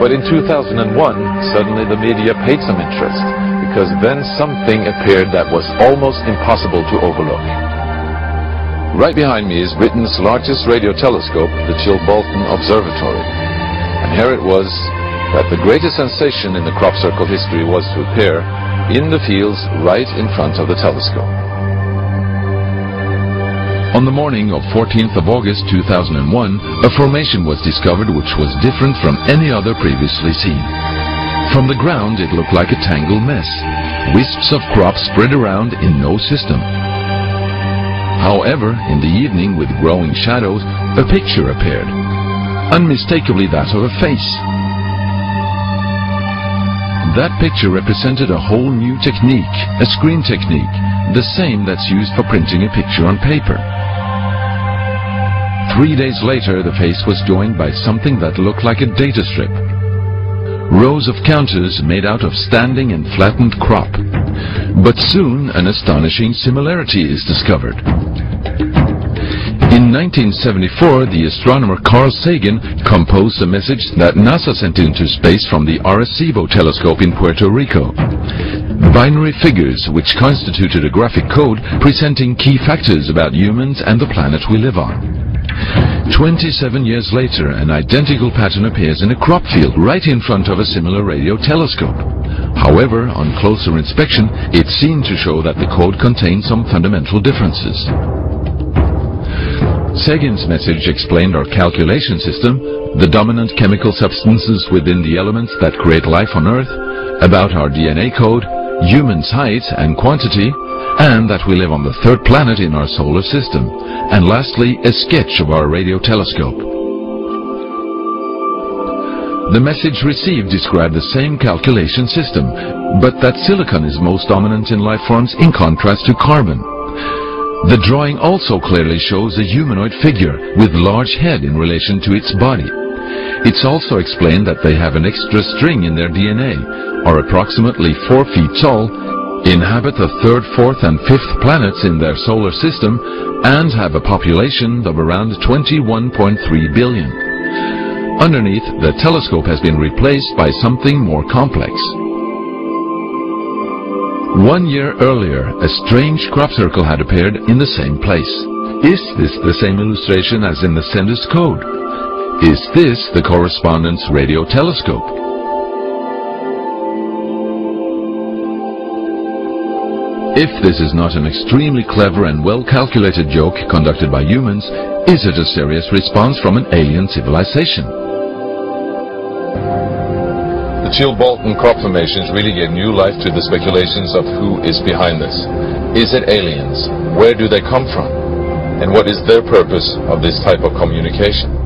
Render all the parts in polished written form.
But in 2001, suddenly the media paid some interest, because then something appeared that was almost impossible to overlook. Right behind me is Britain's largest radio telescope, the Chilbolton Observatory. And here it was that the greatest sensation in the crop circle history was to appear in the fields right in front of the telescope. On the morning of 14th of August 2001, a formation was discovered which was different from any other previously seen. From the ground it looked like a tangled mess, wisps of crop spread around in no system. However, in the evening, with growing shadows, a picture appeared, unmistakably that of a face. That picture represented a whole new technique, a screen technique, the same that's used for printing a picture on paper. 3 days later, the face was joined by something that looked like a data strip. Rows of counters made out of standing and flattened crop. But soon an astonishing similarity is discovered. In 1974, the astronomer Carl Sagan composed a message that NASA sent into space from the Arecibo telescope in Puerto Rico. Binary figures which constituted a graphic code presenting key factors about humans and the planet we live on. 27 years later, an identical pattern appears in a crop field right in front of a similar radio telescope. However, on closer inspection, it seemed to show that the code contained some fundamental differences. Sagan's message explained our calculation system, the dominant chemical substances within the elements that create life on Earth, about our DNA code, humans' height and quantity, and that we live on the third planet in our solar system, and lastly, a sketch of our radio telescope. The message received described the same calculation system, but that silicon is most dominant in life forms in contrast to carbon. The drawing also clearly shows a humanoid figure with large head in relation to its body. It's also explained that they have an extra string in their DNA, are approximately 4 feet tall, inhabit the 3rd, 4th and 5th planets in their solar system, and have a population of around 21.3 billion. Underneath, the telescope has been replaced by something more complex. 1 year earlier, a strange crop circle had appeared in the same place. Is this the same illustration as in the sender's code? Is this the correspondence radio telescope? If this is not an extremely clever and well-calculated joke conducted by humans, is it a serious response from an alien civilization? The Chilbolton crop formations really gave new life to the speculations of who is behind this. Is it aliens? Where do they come from? And what is their purpose of this type of communication?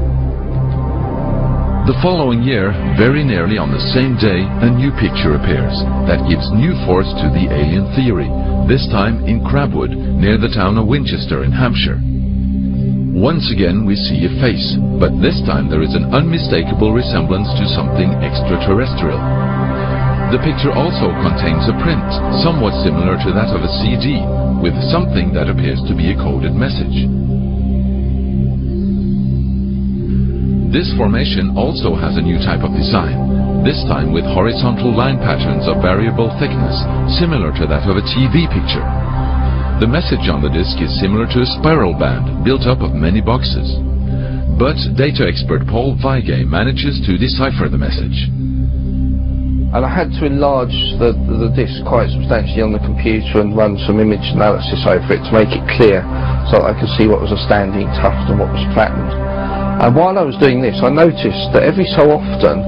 The following year, very nearly on the same day, a new picture appears that gives new force to the alien theory, this time in Crabwood, near the town of Winchester in Hampshire. Once again we see a face, but this time there is an unmistakable resemblance to something extraterrestrial. The picture also contains a print, somewhat similar to that of a CD, with something that appears to be a coded message. This formation also has a new type of design, this time with horizontal line patterns of variable thickness, similar to that of a TV picture. The message on the disc is similar to a spiral band built up of many boxes. But data expert Paul Weige manages to decipher the message. And I had to enlarge the disc quite substantially on the computer and run some image analysis over it to make it clear so that I could see what was a standing tuft and what was flattened. And while I was doing this, I noticed that every so often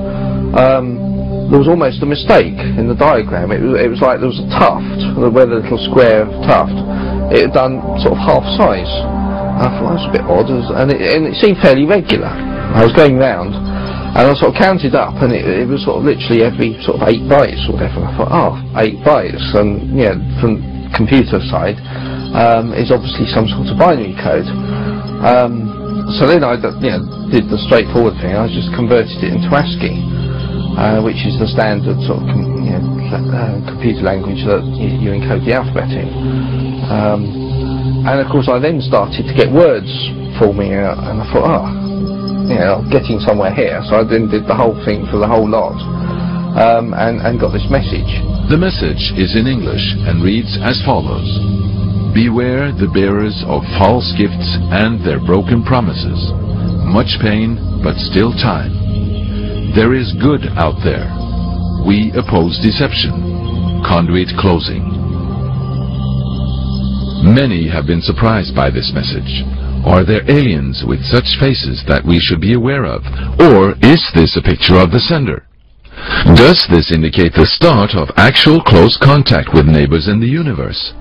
there was almost a mistake in the diagram. It was like there was a tuft, where the little square tuft, it had done sort of half size. I thought that was a bit odd, and it seemed fairly regular. I was going round, and I sort of counted up, and it was sort of literally every sort of 8 bytes or whatever. I thought, oh, 8 bytes, and yeah, from the computer side, is obviously some sort of binary code. So then I did the straightforward thing. I just converted it into ASCII, which is the standard sort of computer language that you encode the alphabet in. And of course I then started to get words forming out, and I thought, you know, getting somewhere here. So I then did the whole thing for the whole lot, and got this message. The message is in English and reads as follows. Beware the bearers of false gifts and their broken promises. Much pain, but still time. There is good out there. We oppose deception. Conduit closing. Many have been surprised by this message. Are there aliens with such faces that we should be aware of? Or is this a picture of the sender? Does this indicate the start of actual close contact with neighbors in the universe?